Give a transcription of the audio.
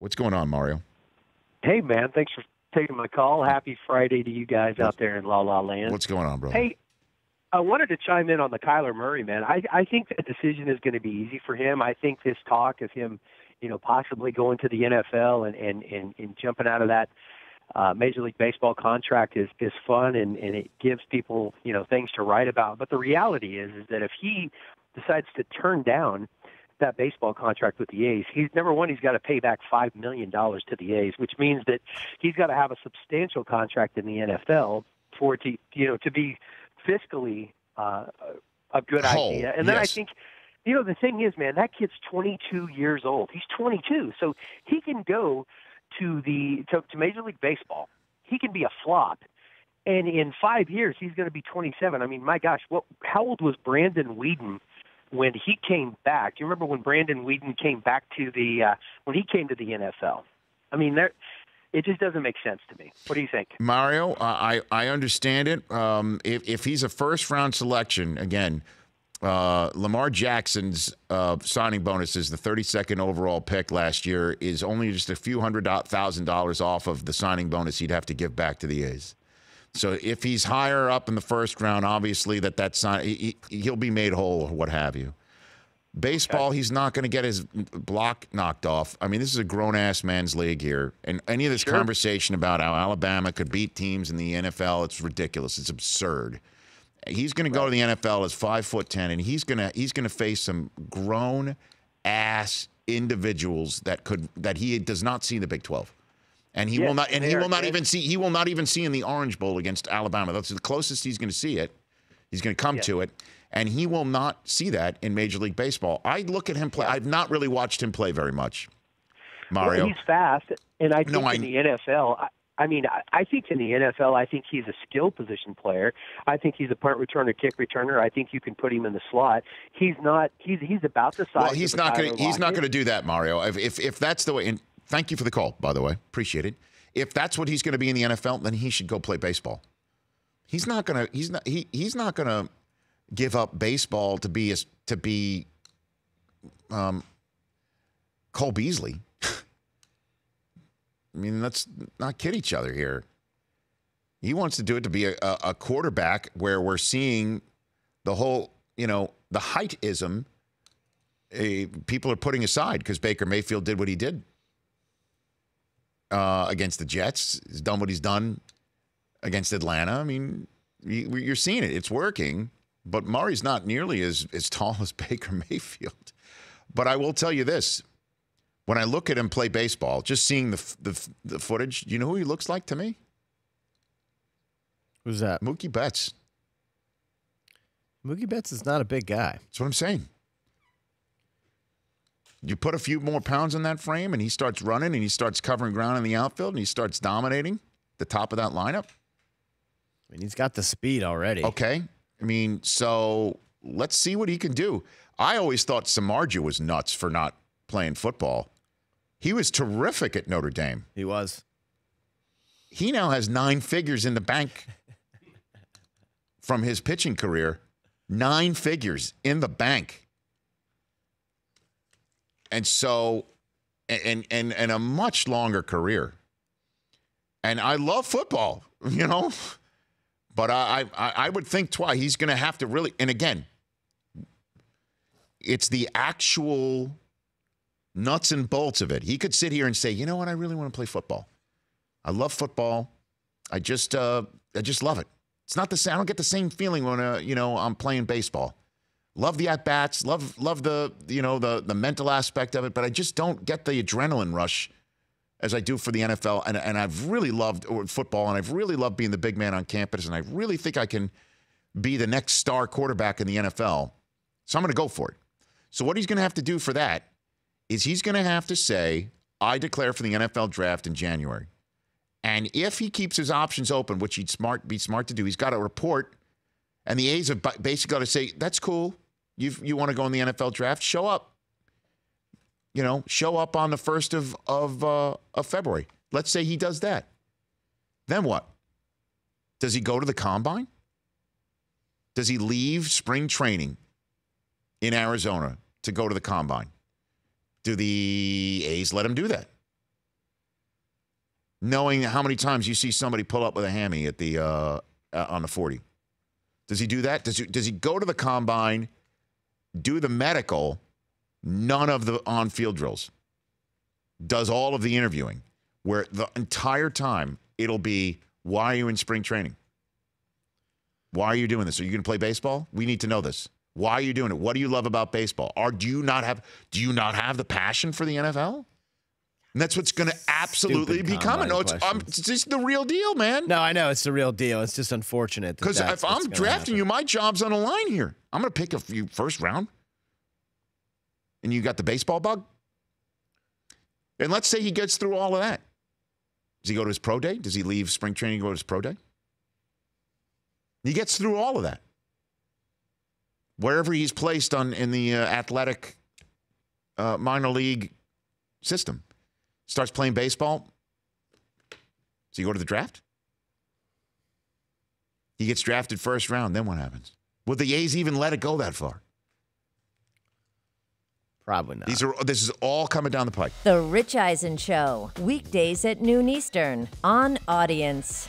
What's going on, Mario? Hey, man. Thanks for taking my call. Happy Friday to you guys out there in La La Land. What's going on, brother? Hey, I wanted to chime in on the Kyler Murray, man. I think the decision is going to be easy for him. I think this talk of him, possibly going to the NFL and jumping out of that Major League Baseball contract is fun, and it gives people, things to write about. But the reality is that if he decides to turn down that baseball contract with the A's, he's got to pay back $5 million to the A's, which means that he's got to have a substantial contract in the NFL for it to be fiscally a good idea. And then I think, the thing is, man, that kid's 22 years old. He's 22, so he can go to Major League Baseball. He can be a flop, and in 5 years he's going to be 27. I mean, my gosh, how old was Brandon Weeden when he came back? Do you remember when Brandon Weeden came back when he came to the NFL? I mean, it just doesn't make sense to me. What do you think? Mario, I understand it. If he's a first-round selection, again, Lamar Jackson's signing bonuses, the 32nd overall pick last year, is only just a few $100,000 off of the signing bonus he'd have to give back to the A's. So if he's higher up in the first round, obviously he'll be made whole or what have you. Baseball, he's not going to get his block knocked off. I mean, this is a grown-ass man's league here. And any of this conversation about how Alabama could beat teams in the NFL, it's ridiculous. It's absurd. He's going to go to the NFL as 5'10", and he's going to face some grown-ass individuals that he does not see in the Big 12. And he will not even see in the Orange Bowl against Alabama. That's the closest he's going to see it. He's going to come to it, and he will not see that in Major League Baseball. I look at him play. I've not really watched him play very much, Mario. Well, he's fast, and I think in the NFL, I think in the NFL, I think he's a skill position player. I think he's a punt returner, kick returner. I think you can put him in the slot. He's not. He's about the size. Well, he's not going to do that, Mario. If that's the way. And thank you for the call, by the way. Appreciate it. If that's what he's going to be in the NFL, then he should go play baseball. He's not going to give up baseball to be Cole Beasley. I mean, let's not kid each other here. He wants to do it to be a quarterback where we're seeing the whole, the heightism people are putting aside because Baker Mayfield did what he did against the Jets. He's done what he's done against Atlanta. I mean, you're seeing it. It's working. But Murray's not nearly as tall as Baker Mayfield. But I will tell you this. When I look at him play baseball, just seeing the footage, do you know who he looks like to me? Who's that? Mookie Betts. Mookie Betts is not a big guy. That's what I'm saying. You put a few more pounds on that frame, and he starts running, and he starts covering ground in the outfield, and he starts dominating the top of that lineup. I mean, he's got the speed already. Okay. I mean, so let's see what he can do. I always thought Samardzija was nuts for not playing football. He was terrific at Notre Dame. He was. He now has 9 figures in the bank from his pitching career. 9 figures in the bank. And so, and a much longer career. And I love football, but I would think twice. He's going to have to really, and again, it's the actual nuts and bolts of it. He could sit here and say, you know what, I really want to play football. I love football. I just love it. It's not the same. I don't get the same feeling when I'm playing baseball. Love the at-bats, love the the mental aspect of it, but I just don't get the adrenaline rush as I do for the NFL. And I've really loved football, and I've really loved being the big man on campus, and I really think I can be the next star quarterback in the NFL. So I'm going to go for it. So what he's going to have to do for that is he's going to have to say, I declare for the NFL draft in January. And if he keeps his options open, which he'd be smart to do, he's got to report. And the A's have basically got to say, that's cool. You want to go in the NFL draft? Show up. Show up on the 1st of February. Let's say he does that. Then what? Does he go to the combine? Does he leave spring training in Arizona to go to the combine? Do the A's let him do that? knowing how many times you see somebody pull up with a hammy at the on the 40? Does he do that? Does he go to the combine, do the medical, none of the on-field drills? Does all of the interviewing, where the entire time it'll be, why are you in spring training? Why are you doing this? Are you going to play baseball? We need to know this. Why are you doing it? What do you love about baseball? Do you not have the passion for the NFL? And that's what's going to absolutely become. No, it's just the real deal, man. No, I know it's the real deal. It's just unfortunate. Because if I'm drafting you, my job's on the line here. I'm going to pick a few first round. And you got the baseball bug? And let's say he gets through all of that. Does he go to his pro day? Does he leave spring training and go to his pro day? He gets through all of that. Wherever he's placed in the athletic minor league system. Starts playing baseball. Does he go to the draft? He gets drafted first round. Then what happens? Would the A's even let it go that far? Probably not. This is all coming down the pike. The Rich Eisen Show, weekdays at noon Eastern on Audience.